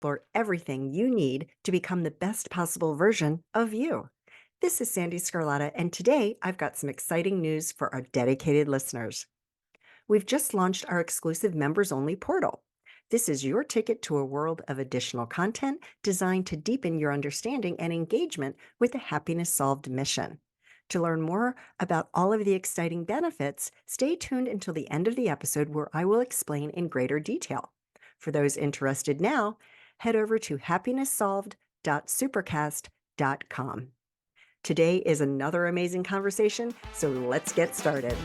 explore everything you need to become the best possible version of you. This is Sandee Sgarlata, and today I've got some exciting news for our dedicated listeners. We've just launched our exclusive members-only portal. This is your ticket to a world of additional content designed to deepen your understanding and engagement with the Happiness Solved mission. To learn more about all of the exciting benefits, stay tuned until the end of the episode where I will explain in greater detail. For those interested now, head over to happinesssolved.supercast.com. Today is another amazing conversation, so let's get started.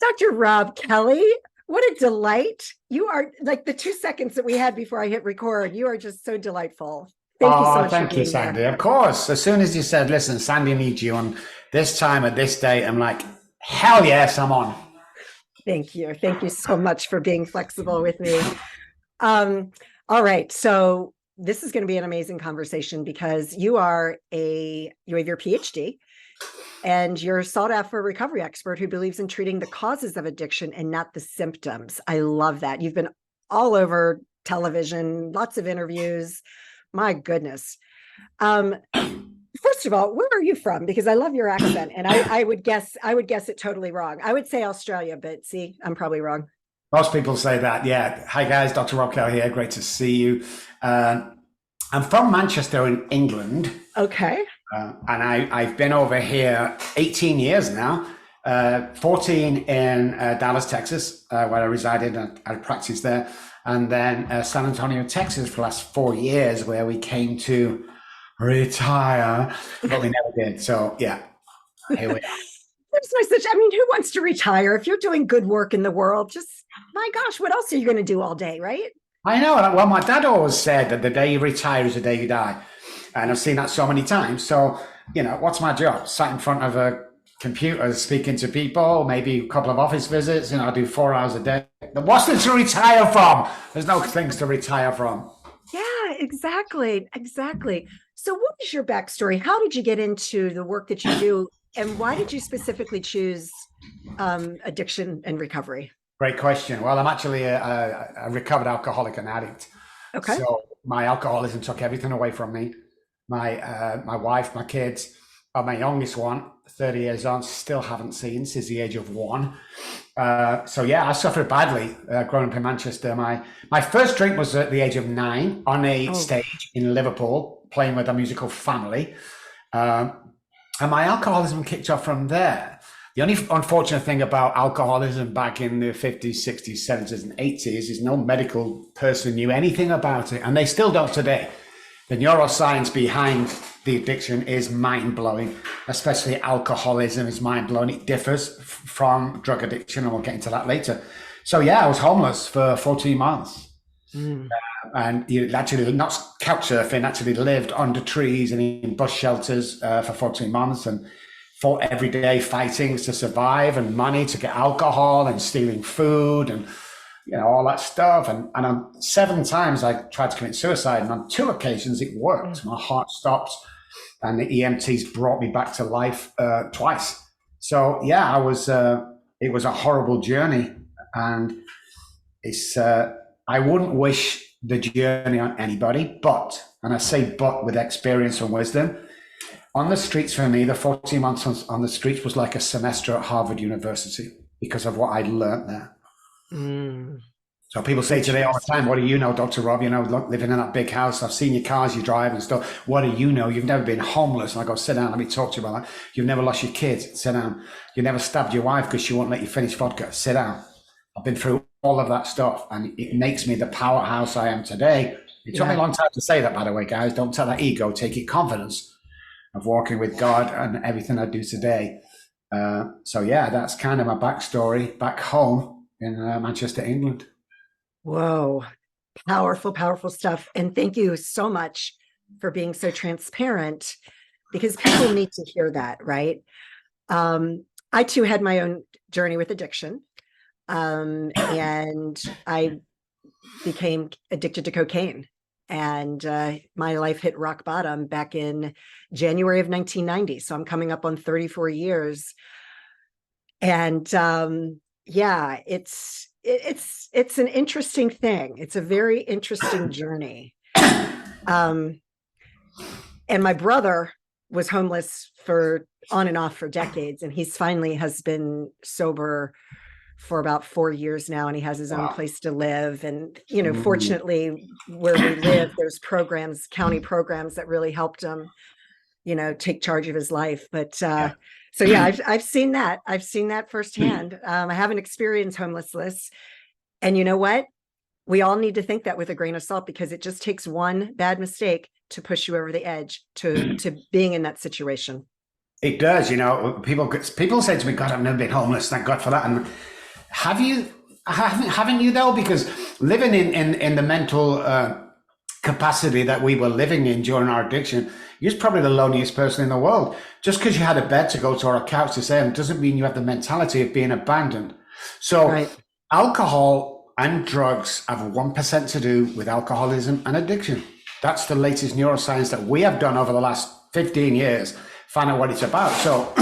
Dr. Robb Kelly, what a delight. You are like the 2 seconds that we had before I hit record. You are just so delightful. Thank you so much Thank for you, being Sandee. here. Of course. As soon as you said, listen, Sandee needs you on this time at this date, I'm like, hell yes, I'm on. Thank you. Thank you so much for being flexible with me. All right. So this is going to be an amazing conversation because you have your PhD and you're a sought after recovery expert who believes in treating the causes of addiction and not the symptoms. I love that. You've been all over television, lots of interviews. My goodness. First of all, where are you from? Because I love your accent, and I would guess it totally wrong. I would say Australia, but see, I'm probably wrong. Most people say that. Yeah. Hi, guys. Dr. Robb Kelly here. Great to see you. I'm from Manchester in England. Okay. And I've been over here 18 years now, 14 in Dallas, Texas, where I resided and I practiced there. And then San Antonio, Texas for the last 4 years, where we came to retire, but we never did. So yeah, here we are. There's no such, I mean, who wants to retire? If you're doing good work in the world, just, my gosh, what else are you going to do all day, right? I know. Well, my dad always said that the day you retire is the day you die. And I've seen that so many times. So, what's my job? Sat in front of a computer, speaking to people, maybe a couple of office visits, I do 4 hours a day. What's there to retire from? There's no things to retire from. Yeah, exactly. So what is your backstory? How did you get into the work that you do? And why did you specifically choose addiction and recovery? Great question. Well, I'm actually a recovered alcoholic and addict. Okay. So my alcoholism took everything away from me. My wife, my kids, my youngest one, 30 years on, still haven't seen since the age of 1. So yeah, I suffered badly growing up in Manchester. My first drink was at the age of 9 on a stage in Liverpool, playing with a musical family. And my alcoholism kicked off from there. The only unfortunate thing about alcoholism back in the 50s, 60s, 70s, and 80s is no medical person knew anything about it, and they still don't today. The neuroscience behind the addiction is mind-blowing, especially alcoholism is mind-blowing. It differs from drug addiction, and we'll get into that later. So yeah, I was homeless for 14 months. And you actually, not couch surfing, actually lived under trees and in bus shelters for 14 months and fought every day fighting to survive and money to get alcohol and stealing food and all that stuff. And on 7 times I tried to commit suicide, and on 2 occasions it worked. My heart stopped and the EMTs brought me back to life twice. So yeah, it was a horrible journey, and it's I wouldn't wish the journey on anybody, and I say but with experience and wisdom. On the streets for me, the 14 months on the streets was like a semester at Harvard University because of what I'd learned there. So people say today all the time, what do you know, Dr. Robb? Living in that big house, I've seen your cars you drive and stuff. What do you know? You've never been homeless. And I go, sit down, let me talk to you about that. You've never lost your kids. Sit down. You never stabbed your wife because she won't let you finish vodka. Sit down. I've been through all of that stuff, and it makes me the powerhouse I am today. It took me a long time to say that, by the way, guys. Don't tell that ego, take it confidence of walking with God and everything I do today. So yeah, that's kind of my backstory back home in Manchester, England. Whoa, powerful stuff. And thank you so much for being so transparent, because people need to hear that, right? I too had my own journey with addiction. And I became addicted to cocaine, and my life hit rock bottom back in January of 1990. So I'm coming up on 34 years. And yeah, it's an interesting thing. It's a very interesting journey. Um, and my brother was homeless for on and off for decades, and he's finally has been sober for about 4 years now, and he has his own Wow. place to live. And Mm. fortunately, where we live, there's programs, county programs, that really helped him take charge of his life. But Yeah. so yeah, I've seen that. I've seen that firsthand. I haven't experienced homelessness, and you know what? We all need to think that with a grain of salt, because it just takes one bad mistake to push you over the edge to being in that situation. It does, people say to me, God, I've never been homeless, thank God for that. And have you, haven't you though? Because living in the mental capacity that we were living in during our addiction, you're probably the loneliest person in the world. Just because you had a bed to go to or a couch to stay on doesn't mean you have the mentality of being abandoned. So Right. alcohol and drugs have 1% to do with alcoholism and addiction. That's the latest neuroscience that we have done over the last 15 years, find out what it's about. So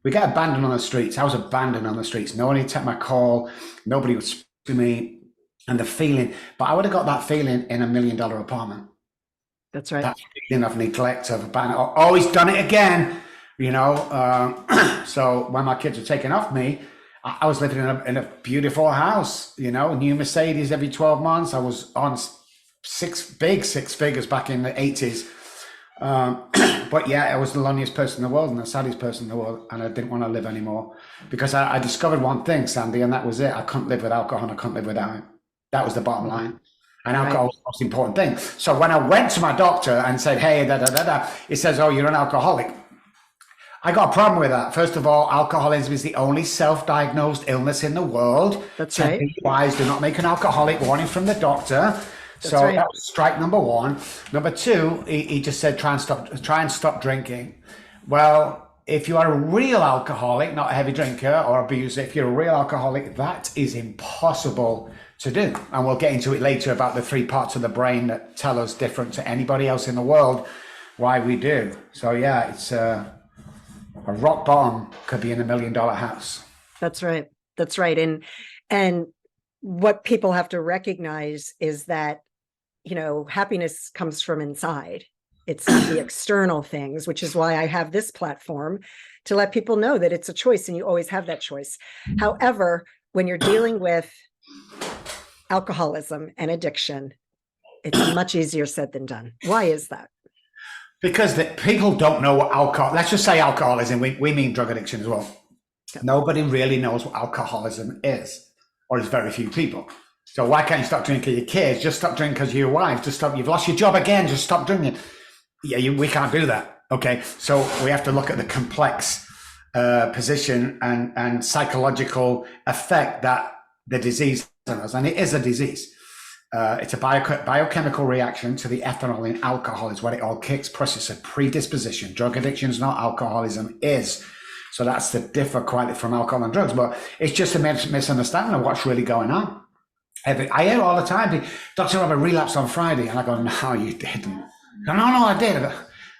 we get abandoned on the streets. I was abandoned on the streets. No one would take my call. Nobody would speak to me. And the feeling, but I would have got that feeling in $1 million apartment. That's right. That feeling of neglect, of abandonment. Oh, he's done it again, you know. So when my kids were taken off me, I was living in a beautiful house, new Mercedes every 12 months. I was on six figures back in the 80s. But yeah, I was the loneliest person in the world and the saddest person in the world, and I didn't want to live anymore because I discovered one thing, Sandy, and that was it. I couldn't live with alcohol, and I couldn't live without it. That was the bottom line. And Right. alcohol was the most important thing. So when I went to my doctor and said, hey, da da da da, he says, oh, you're an alcoholic. I got a problem with that. First of all, alcoholism is the only self-diagnosed illness in the world. That's 10 right. DUIs do not make an alcoholic, warning from the doctor. That's So right. that was strike number one. Number two, he just said, try and stop drinking. Well, if you are a real alcoholic, not a heavy drinker or abuser, if you're a real alcoholic, that is impossible to do. And we'll get into it later about the three parts of the brain that tell us different to anybody else in the world why we do. So yeah, it's a rock bottom could be in $1 million house. That's right. That's right. And what people have to recognize is that, happiness comes from inside. It's not the external things, which is why I have this platform to let people know that it's a choice and you always have that choice. However, when you're dealing with alcoholism and addiction, it's much easier said than done. Why is that? Because people don't know what alcohol, let's just say alcoholism, we mean drug addiction as well. Nobody really knows what alcoholism is, or there's very few people. So why can't you stop drinking your kids? Just stop drinking because of your wife. Just stop. You've lost your job again. Just stop drinking. Yeah, we can't do that. Okay, so we have to look at the complex position and psychological effect that the disease has, and it is a disease. It's a biochemical reaction to the ethanol in alcohol is what it all kicks. Process of predisposition. Drug addiction is not, alcoholism is. So that's the differ quite from alcohol and drugs, but it's just a misunderstanding of what's really going on. I hear all the time, Dr. Rob, I relapsed on Friday. And I go, no, you didn't. No, I did. I go,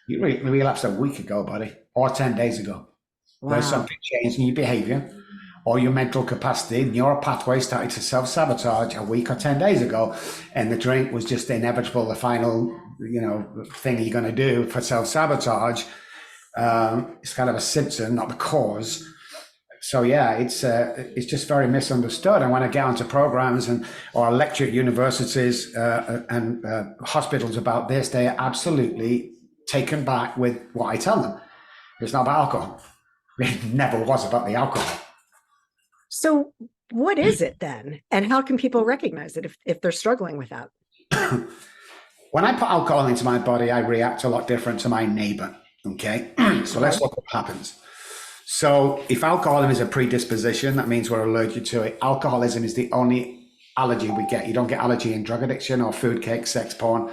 you relapsed a week ago, buddy, or 10 days ago. Where Wow. something changed in your behavior or your mental capacity, neural pathway started to self-sabotage a week or 10 days ago. And the drink was just inevitable, the final, thing you're going to do for self-sabotage. It's kind of a symptom, not the cause. So yeah, it's just very misunderstood. And when I get onto programs or I lecture at universities and hospitals about this, they are absolutely taken back with what I tell them. It's not about alcohol. It never was about the alcohol. So what is it then? And how can people recognize it if they're struggling with that? When I put alcohol into my body, I react a lot different to my neighbor. Okay, so Okay. let's look what happens. So if alcoholism is a predisposition, that means we're allergic to it. Alcoholism is the only allergy we get. You don't get allergy in drug addiction or food, cake, sex, porn.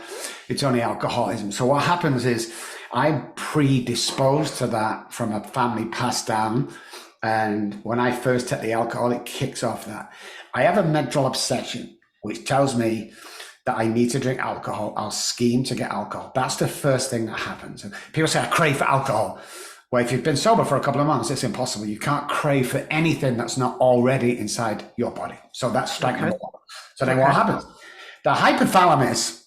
It's only alcoholism. So what happens is I'm predisposed to that from a family passed down. And when I first take the alcohol, it kicks off that. I have a mental obsession, which tells me that I need to drink alcohol. I'll scheme to get alcohol. That's the first thing that happens. And people say, I crave for alcohol. Well, if you've been sober for a couple of months, it's impossible. You can't crave for anything that's not already inside your body. So that's strike Okay. number one. So then what Okay. happens? The hypothalamus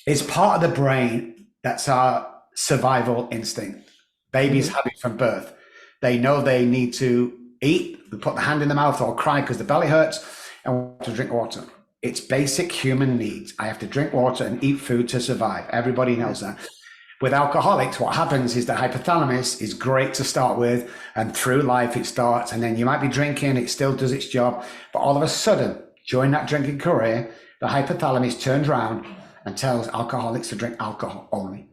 is part of the brain that's our survival instinct. Babies Mhm. have it from birth. They know they need to eat, they put the hand in the mouth or cry because the belly hurts and want to drink water. It's basic human needs. I have to drink water and eat food to survive. Everybody knows that. With alcoholics, what happens is the hypothalamus is great to start with, and through life it starts, and then you might be drinking, it still does its job, but all of a sudden, during that drinking career, the hypothalamus turns around and tells alcoholics to drink alcohol only.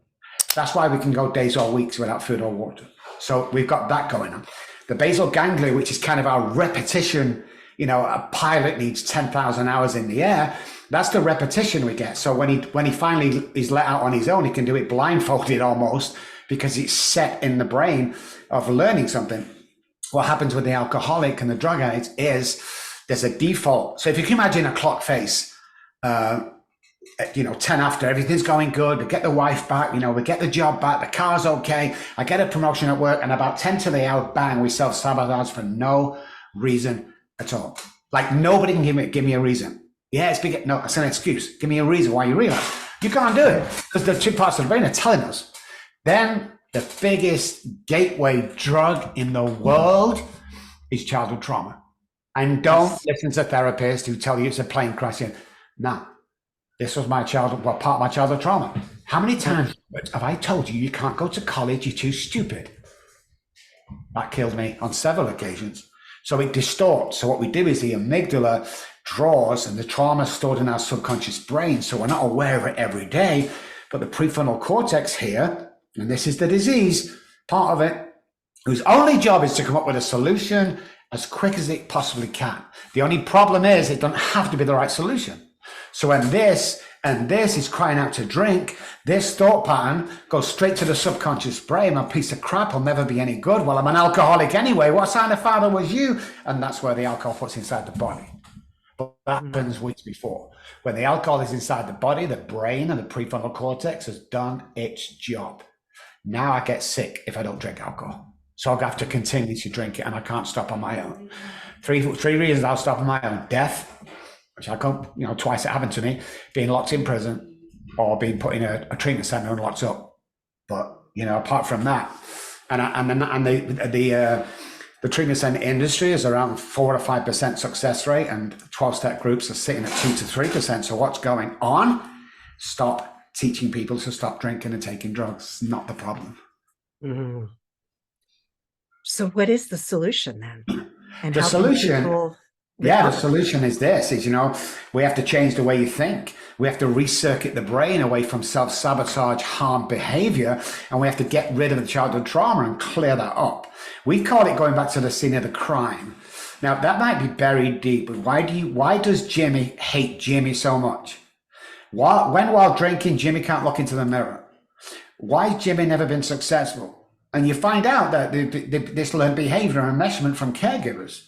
That's why we can go days or weeks without food or water. So we've got that going on. The basal ganglia, which is kind of our repetition, a pilot needs 10,000 hours in the air. That's the repetition we get. So when he finally is let out on his own, he can do it blindfolded almost because it's set in the brain of learning something. What happens with the alcoholic and the drug addict is there's a default. So if you can imagine a clock face, 10 after, everything's going good. We get the wife back, we get the job back, the car's okay. I get a promotion at work, and about 10 to the hour, bang, we self-sabotage for no reason at all. Like nobody can give me a reason. Yeah, it's big. No, it's an excuse. Give me a reason why you relapse. You can't do it because the two parts of the brain are telling us. Then the biggest gateway drug in the world is childhood trauma. And don't listen to therapists who tell you it's a plane crashing. No, this was part of my childhood trauma. How many times have I told you can't go to college, you're too stupid? That killed me on several occasions. So it distorts. So what we do is the amygdala draws, and the trauma is stored in our subconscious brain. So we're not aware of it every day, but the prefrontal cortex here, and this is the disease, part of it, whose only job is to come up with a solution as quick as it possibly can. The only problem is it doesn't have to be the right solution. So when this is crying out to drink, this thought pattern goes straight to the subconscious brain. A piece of crap will never be any good. Well, I'm an alcoholic anyway. What kind of father was you? And that's where the alcohol puts inside the body. But that happens weeks before. When the alcohol is inside the body, the brain and the prefrontal cortex has done its job. Now I get sick if I don't drink alcohol. So I have to continue to drink it, and I can't stop on my own. Three reasons I'll stop on my own: death, which I can't, twice it happened to me, being locked in prison, or being put in a treatment center and locked up. But apart from that, the treatment center industry is around 4 to 5% success rate, and 12-step groups are sitting at 2 to 3%. So what's going on? Stop teaching people to stop drinking and taking drugs. Not the problem. Mm-hmm. So what is the solution then? And the how solution, the solution is this: we have to change the way you think. We have to recircuit the brain away from self-sabotage, harm behavior, and we have to get rid of the childhood trauma and clear that up. We call it going back to the scene of the crime. Now that might be buried deep, but why does Jimmy hate Jimmy so much? While drinking, Jimmy can't look into the mirror. Why has Jimmy never been successful? And you find out that this learned behavior and enmeshment from caregivers,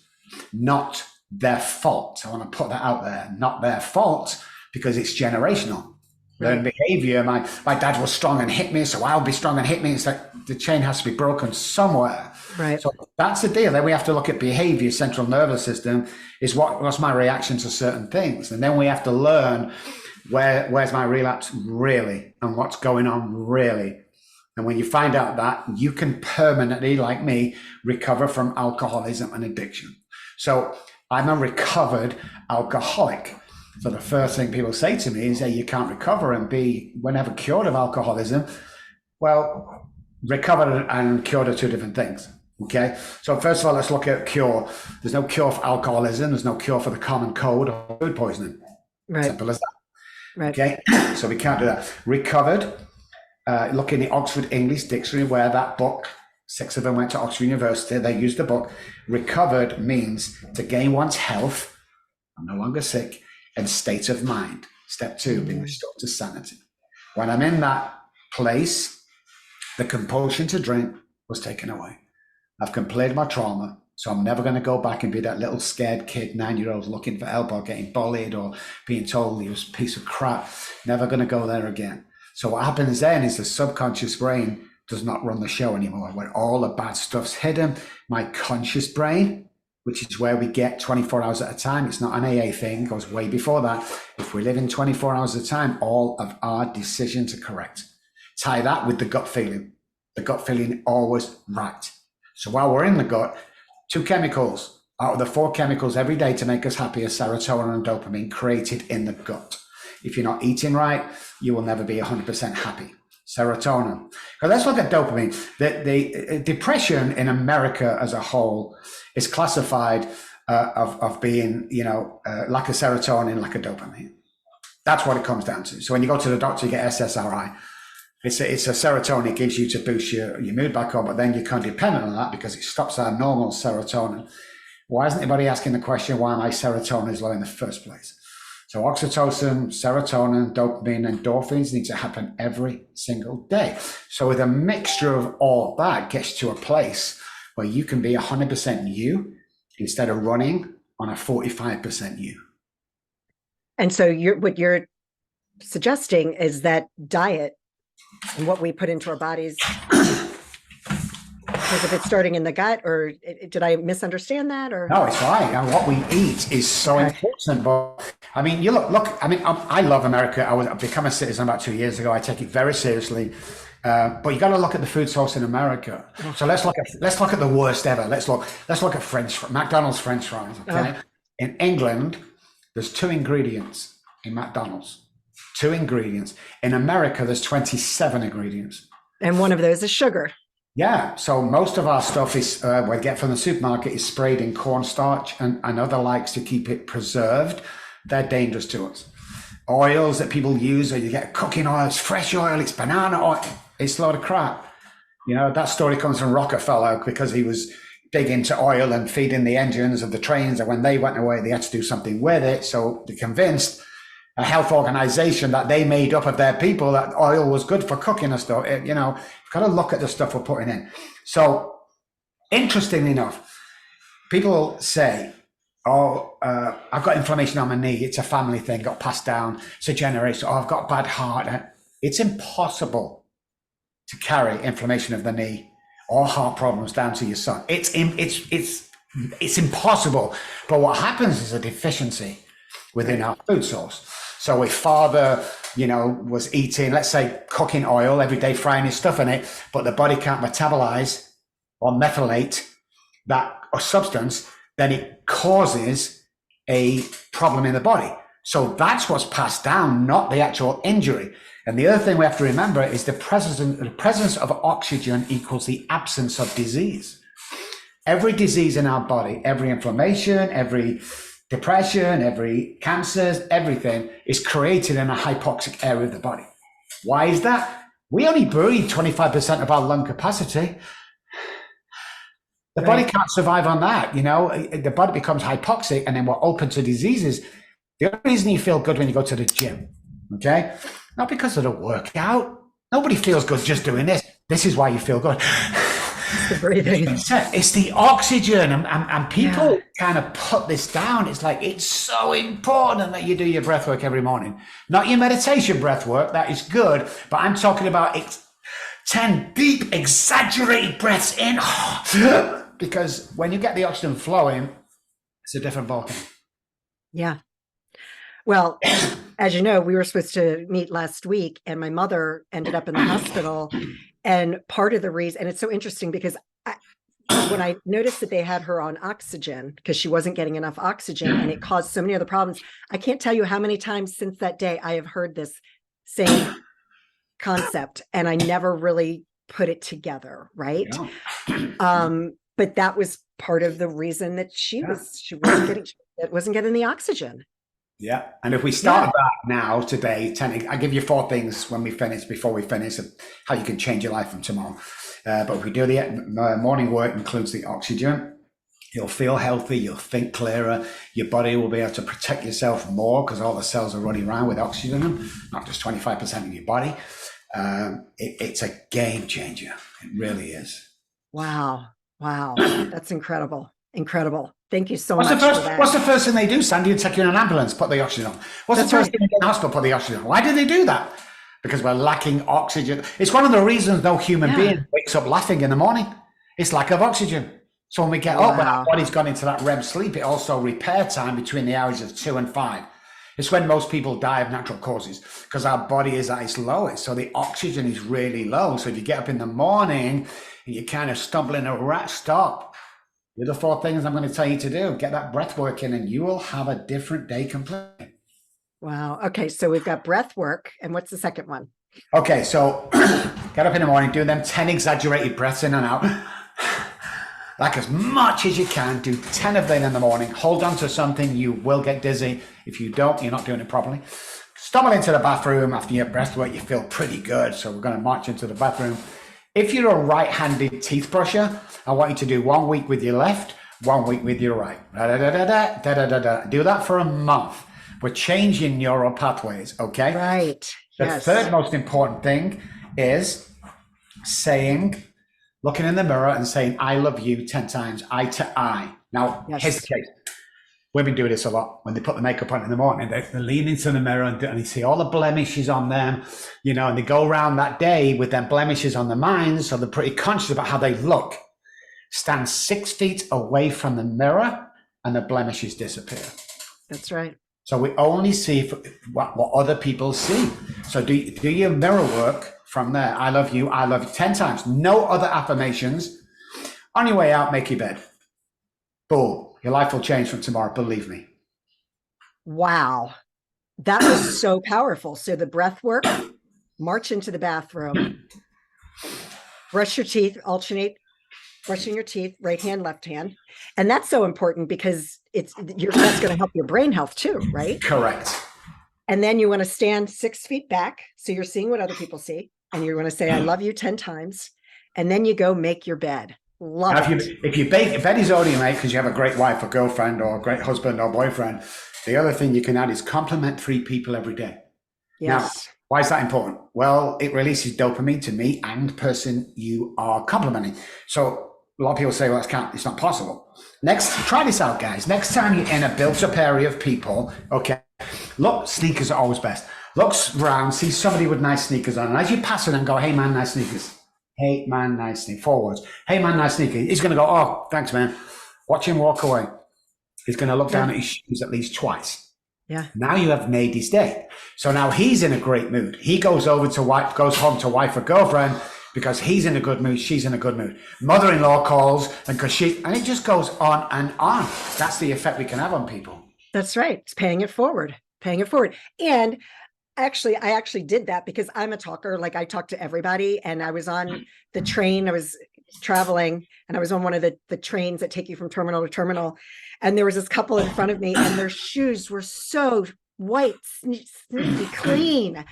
not their fault. I want to put that out there. Not their fault, because it's generational. Right. Learned behavior. My dad was strong and hit me, so I'll be strong and hit me. It's like the chain has to be broken somewhere. Right. So that's the deal. Then we have to look at behavior. Central nervous system is what's my reaction to certain things, and then we have to learn where's my relapse really, and what's going on really. And when you find out that, you can permanently, like me, recover from alcoholism and addiction. So I'm a recovered alcoholic. So the first thing people say to me is, A, you can't recover, and B, we're never cured of alcoholism. Well, recovered and cured are two different things. Okay. So first of all, let's look at cure. There's no cure for alcoholism. There's no cure for the common cold or food poisoning. Right. Simple as that. Right. Okay. So we can't do that. Recovered. Look in the Oxford English Dictionary, where that book, 6 of them went to Oxford University, they used the book. Recovered means to gain one's health, I'm no longer sick, and state of mind. Step 2, being restored to sanity. When I'm in that place, the compulsion to drink was taken away. I've completed my trauma, so I'm never going to go back and be that little scared kid, 9-year-old, looking for help or getting bullied or being told he was a piece of crap. Never going to go there again. So what happens then is the subconscious brain does not run the show anymore, where all the bad stuff's hidden. My conscious brain, which is where we get 24 hours at a time. It's not an AA thing, it goes way before that. If we live in 24 hours at a time, all of our decisions are correct. Tie that with the gut feeling. The gut feeling always right. So while we're in the gut, 2 chemicals out of the 4 chemicals every day to make us happy are serotonin and dopamine, created in the gut. If you're not eating right, you will never be 100% happy. Serotonin. Now let's look at dopamine. The depression in America as a whole is classified of being, lack of serotonin, lack of dopamine. That's what it comes down to. So when you go to the doctor, you get SSRI. It's a serotonin it gives you to boost your mood back up, but then you're kind of dependent on that because it stops our normal serotonin. Why isn't anybody asking the question why my serotonin is low in the first place? So oxytocin, serotonin, dopamine, endorphins need to happen every single day. So with a mixture of all that gets to a place where you can be 100% you instead of running on a 45% you. And so what you're suggesting is that diet and what we put into our bodies, because if it's starting in the gut, or did I misunderstand that? Or no, it's right. And what we eat is so important. But I mean, you look. I mean, I love America. I've become a citizen about 2 years ago. I take it very seriously. But you got to look at the food source in America. So let's look at the worst ever. Let's look at McDonald's French fries. Okay, in England, there's 2 ingredients in McDonald's. 2 ingredients. In America, there's 27 ingredients. And one of those is sugar. Yeah, so most of our stuff is we get from the supermarket is sprayed in cornstarch and other likes to keep it preserved. They're dangerous to us. Oils that people use, or you get cooking oil, it's fresh oil, it's banana oil, it's a load of crap. That story comes from Rockefeller because he was big into oil and feeding the engines of the trains, and when they went away, they had to do something with it. So they convinced a health organization that they made up of their people that oil was good for cooking and stuff. You've got to look at the stuff we're putting in. So interestingly enough, people say, I've got inflammation on my knee. It's a family thing, got passed down. It's a generation. I've got bad heart. It's impossible to carry inflammation of the knee or heart problems down to your son. It's impossible. But what happens is a deficiency within our food source. So if father, was eating, let's say, cooking oil every day, frying his stuff in it, but the body can't metabolize or methylate that substance, then it causes a problem in the body. So that's what's passed down, not the actual injury. And the other thing we have to remember is the presence of oxygen equals the absence of disease. Every disease in our body, every inflammation, every depression, every cancers, everything is created in a hypoxic area of the body. Why is that? We only breathe 25% of our lung capacity. The body can't survive on that. The body becomes hypoxic and then we're open to diseases. The only reason you feel good when you go to the gym, okay? Not because of the workout. Nobody feels good just doing this. This is why you feel good. The breathing. It's the oxygen, and people kind of put this down. It's like, it's so important that you do your breath work every morning. Not your meditation breath work, that is good, but I'm talking about 10 deep, exaggerated breaths in. Because when you get the oxygen flowing, it's a different ballgame. Yeah. Well, as you know, we were supposed to meet last week, and my mother ended up in the hospital. And part of the reason, and it's so interesting because when I noticed that they had her on oxygen because she wasn't getting enough oxygen and it caused so many other problems, I can't tell you how many times since that day I have heard this same concept, and I never really put it together, right? Yeah. But that was part of the reason that she wasn't getting the oxygen. Yeah. And if we start that now, today, I give you 4 things before we finish, how you can change your life from tomorrow. But if we do the morning work, includes the oxygen, you'll feel healthy, you'll think clearer, your body will be able to protect yourself more because all the cells are running around with oxygen in them, not just 25% of your body. It's a game changer. It really is. Wow. That's incredible. Incredible. Thank you so much for that. What's the first thing they do, Sandy? You take you in an ambulance, put the oxygen on. What's the first thing they get in the hospital, put the oxygen on? Why do they do that? because we're lacking oxygen. It's one of the reasons no human Yeah. being wakes up laughing in the morning. It's lack of oxygen. So when we get up, when our Wow. body's gone into that REM sleep, it also repair time between the hours of 2 and 5. It's when most people die of natural causes because our body is at its lowest. So the oxygen is really low. So if you get up in the morning and you kind of stumble in a rat, stop. Do the 4 things I'm going to tell you to do. Get that breath work in and you will have a different day completely. Wow. Okay. So we've got breath work. And what's the second one? Okay, so get up in the morning, do them 10 exaggerated breaths in and out. Like as much as you can, do 10 of them in the morning. Hold on to something, you will get dizzy. If you don't, you're not doing it properly. Stumble into the bathroom after your breath work, you feel pretty good. So we're going to march into the bathroom. If you're a right-handed teeth brusher, I want you to do 1 week with your left, 1 week with your right. Do that for a month. We're changing neural pathways, okay? Right. The Yes. third most important thing is looking in the mirror and saying, I love you 10 times, eye to eye. Now, here's the case. Women do this a lot when they put the makeup on in the morning. They lean into the mirror and they see all the blemishes on them, and they go around that day with them blemishes on their minds. So they're pretty conscious about how they look. Stand 6 feet away from the mirror and the blemishes disappear. That's right. So we only see what other people see. So do your mirror work from there. I love you 10 times. No other affirmations. On your way out, make your bed. Boom. Your life will change from tomorrow. Believe me. Wow. That was so powerful. So the breath work, march into the bathroom, brush your teeth, alternate brushing your teeth, right hand, left hand. And that's so important because that's going to help your brain health too, right? Correct. And then you want to stand 6 feet back. So you're seeing what other people see. And you're going to say, I love you 10 times. And then you go make your bed. Love now, it. If you bake, bed is already made because you have a great wife or girlfriend or a great husband or boyfriend. The other thing you can add is compliment 3 people every day. Yes. Now, why is that important? Well, it releases dopamine to me and the person you are complimenting. So a lot of people say, well, it's not possible. Try this out, guys. Next time you're in a built-up area of people, okay, look, sneakers are always best. Look around, see somebody with nice sneakers on, and as you pass it and go, hey, man, nice sneakers. Hey, man, nice sneakers. 4 words. Hey, man, nice sneakers. He's going to go, oh, thanks, man. Watch him walk away. He's going to look down at his shoes at least twice. Yeah. Now you have made his day. So now he's in a great mood. He goes home to wife or girlfriend because he's in a good mood, she's in a good mood. Mother-in-law calls and it just goes on and on. That's the effect we can have on people. That's right. It's paying it forward. And I actually did that because I'm a talker. Like I talk to everybody, and I was on the train. I was traveling and I was on one of the trains that take you from terminal to terminal. And there was this couple in front of me and their shoes were so white, sneaky clean.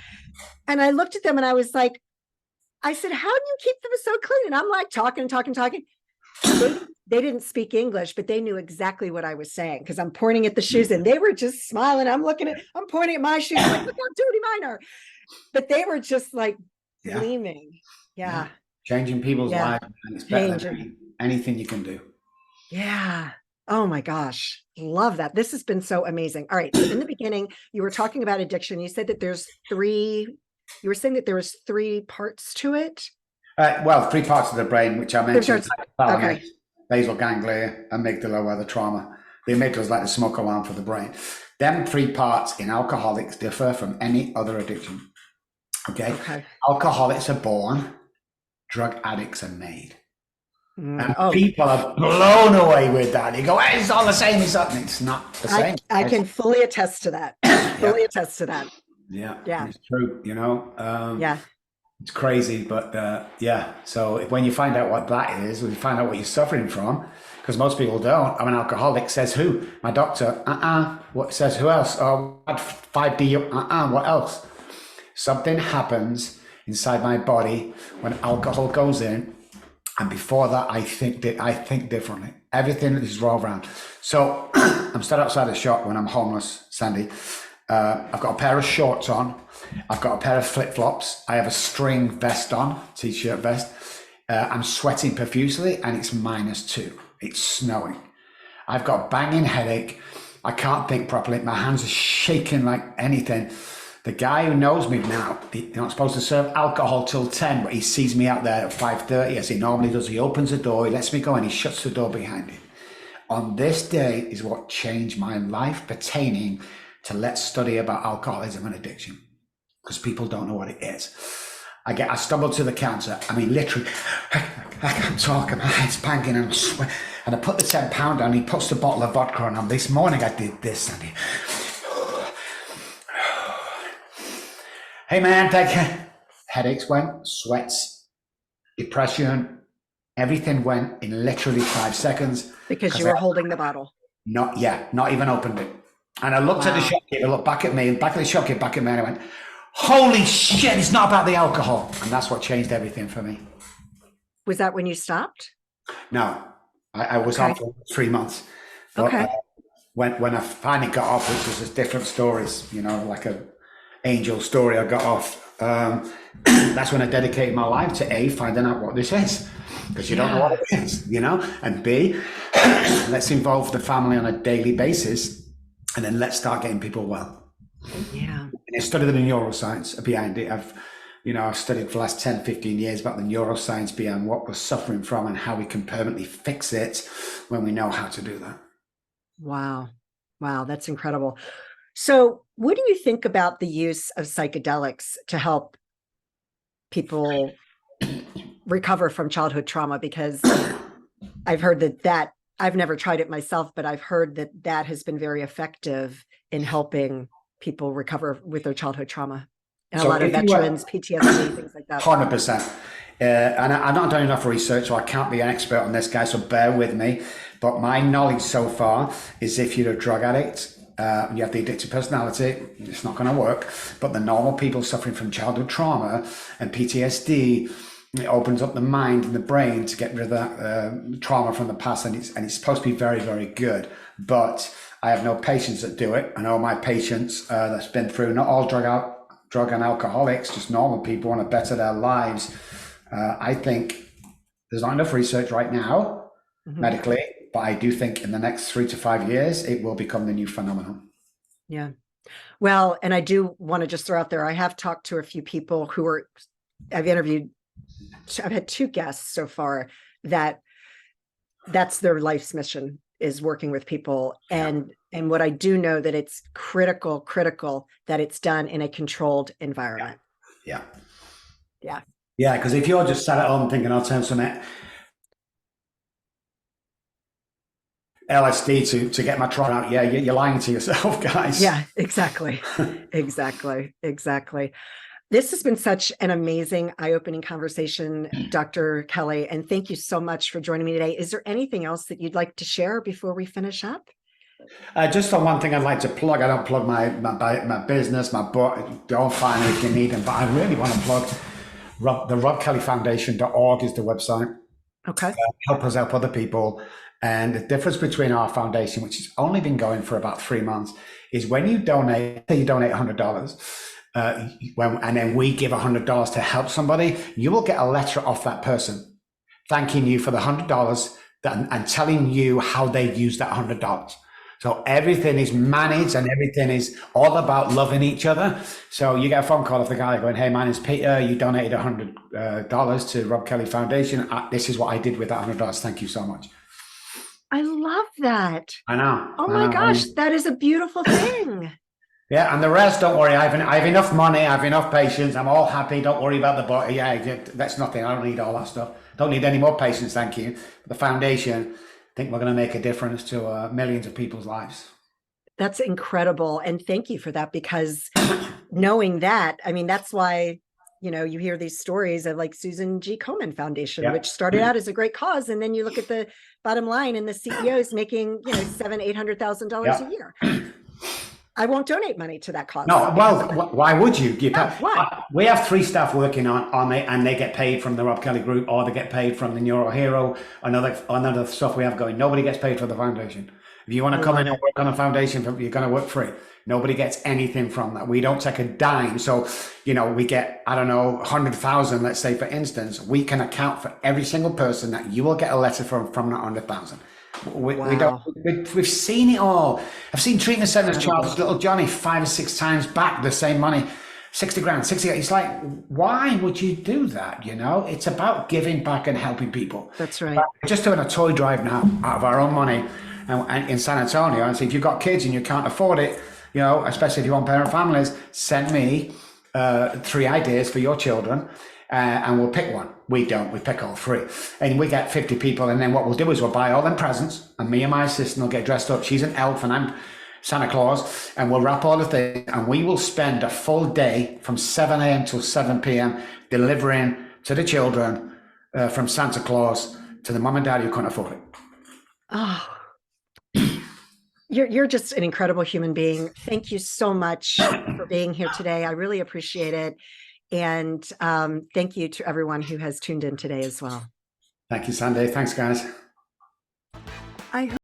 And I looked at them and I was like, I said, how do you keep them so clean? And I'm like talking. They didn't speak English, but they knew exactly what I was saying because I'm pointing at the shoes and they were just smiling. I'm pointing at my shoes, like, look how dirty mine are. But they were just like gleaming. Yeah. Changing people's lives, and it's better than anything you can do. Yeah. Oh my gosh. Love that. This has been so amazing. All right. So in the beginning, you were talking about addiction. You said that you were saying that there was 3 parts to it. 3 parts of the brain, which I mentioned. Okay. Basal ganglia, amygdala, where the trauma. The amygdala is like the smoke alarm for the brain. Them 3 parts in alcoholics differ from any other addiction. Okay. Alcoholics are born, drug addicts are made. And people are blown away with that. They go, hey, it's all the same. It's not the same. I can fully attest to that. Yeah. It's true, Yeah. It's crazy, but so when you find out what that is, when you find out what you're suffering from, because most people don't. I'm an alcoholic. Says who? My doctor. What says who else? Oh, 5D. What else? Something happens inside my body when alcohol goes in, and before that, I think differently. Everything is rolled around. So I'm stood outside a shop when I'm homeless, Sandee. I've got a pair of shorts on. I've got a pair of flip-flops. I have a string vest on, t-shirt vest. I'm sweating profusely and it's -2. It's snowing. I've got a banging headache. I can't think properly. My hands are shaking like anything. The guy who knows me now, you're not supposed to serve alcohol till 10, but he sees me out there at 5:30 as he normally does. He opens the door, he lets me go, and he shuts the door behind him. On this day is what changed my life pertaining to let's study about alcoholism and addiction, because people don't know what it is. I stumbled to the counter. I mean, literally, I can't talk, and my head's banging, and and I put the £10 down. He puts the bottle of vodka on. And this morning I did this, and hey man, headaches went, sweats, depression, everything went in literally 5 seconds. Because you were holding the bottle. Not even opened it. And I looked at the shopkeeper, looked back at me, and back at the shopkeeper, back at me, and I went, holy shit, it's not about the alcohol. And that's what changed everything for me. Was that when you stopped? No, I was on for 3 months. But, when I finally got off, which was just different stories, like a angel story I got off. That's when I dedicated my life to finding out what this is, because you don't know what it is, and B, let's involve the family on a daily basis, and then let's start getting people well. Yeah. And I studied the neuroscience behind it. I've studied for the last 10, 15 years about the neuroscience behind what we're suffering from and how we can permanently fix it when we know how to do that. Wow. That's incredible. So what do you think about the use of psychedelics to help people recover from childhood trauma? Because I've heard that I've never tried it myself, but I've heard that has been very effective in helping people recover with their childhood trauma. And a lot of veterans, PTSD, things like that. 100%. And I've not done enough research, so I can't be an expert on this, guy, so bear with me. But my knowledge so far is if you're a drug addict, you have the addictive personality, it's not going to work. But the normal people suffering from childhood trauma and PTSD, it opens up the mind and the brain to get rid of that trauma from the past, and it's supposed to be very, very good. But I have no patients that do it. I know my patients that's been through, not all drug and alcoholics, just normal people want to better their lives. I think there's not enough research right now, medically, but I do think in the next 3 to 5 years, it will become the new phenomenon. Yeah. Well, and I do want to just throw out there, I have talked to a few people I've had 2 guests so far that's their life's mission, is working with people. And what I do know, that it's critical that it's done in a controlled environment. Yeah. Because if you're just sat at home thinking I'll turn some LSD to get my trauma out, you're lying to yourself, guys. Yeah, exactly. Exactly. This has been such an amazing, eye-opening conversation, Dr. Kelly, and thank you so much for joining me today. Is there anything else that you'd like to share before we finish up? Just on one thing I'd like to plug. I don't plug my business, my book. Don't find me if you need them, but I really want to plug the RobbKellyFoundation.org is the website. Okay. Help us help other people. And the difference between our foundation, which has only been going for about 3 months, is when you donate $100, and then we give $100 to help somebody, you will get a letter off that person thanking you for the $100 and telling you how they used that $100. So everything is managed and everything is all about loving each other. So you get a phone call off the guy going, hey, my name's Peter. You donated $100 to Robb Kelly Foundation. This is what I did with that $100. Thank you so much. I love that. I know. Oh my gosh, that is a beautiful thing. Yeah, and the rest, don't worry. I have enough money. I have enough patience. I'm all happy. Don't worry about the body. Yeah, that's nothing. I don't need all that stuff. Don't need any more patience, thank you. The foundation, I think we're going to make a difference to millions of people's lives. That's incredible. And thank you for that, because knowing that, I mean, that's why, you hear these stories of like Susan G. Komen Foundation, which started out as a great cause. And then you look at the bottom line and the CEO is making, $700,000-800,000 a year. I won't donate money to that cause. No, well, why would you? Why? We have 3 staff working on it, and they get paid from the Robb Kelly Group, or they get paid from the Neuro Hero, another stuff we have going. Nobody gets paid for the foundation. If you want to come in and work on a foundation, you're going to work free. Nobody gets anything from that. We don't take a dime. So, we get, 100,000, let's say, for instance. We can account for every single person that you will get a letter from that 100,000. We don't. Wow. We've seen it all. I've seen treatment centers charge Incredible. little Johnny 5 or 6 times back the same money, 60 grand, 60. It's like, why would you do that? It's about giving back and helping people. That's right. We're just doing a toy drive now out of our own money, and in San Antonio. And so if you've got kids and you can't afford it, especially if you want parent families, send me 3 ideas for your children. And we'll pick one. We don't. We pick all 3. And we get 50 people. And then what we'll do is we'll buy all them presents. And me and my assistant will get dressed up. She's an elf and I'm Santa Claus. And we'll wrap all the things. And we will spend a full day from 7 a.m. till 7 p.m. delivering to the children from Santa Claus to the mom and dad who couldn't afford it. Oh, you're just an incredible human being. Thank you so much for being here today. I really appreciate it. And thank you to everyone who has tuned in today as well. Thank you, Sandee. Thanks, guys. I hope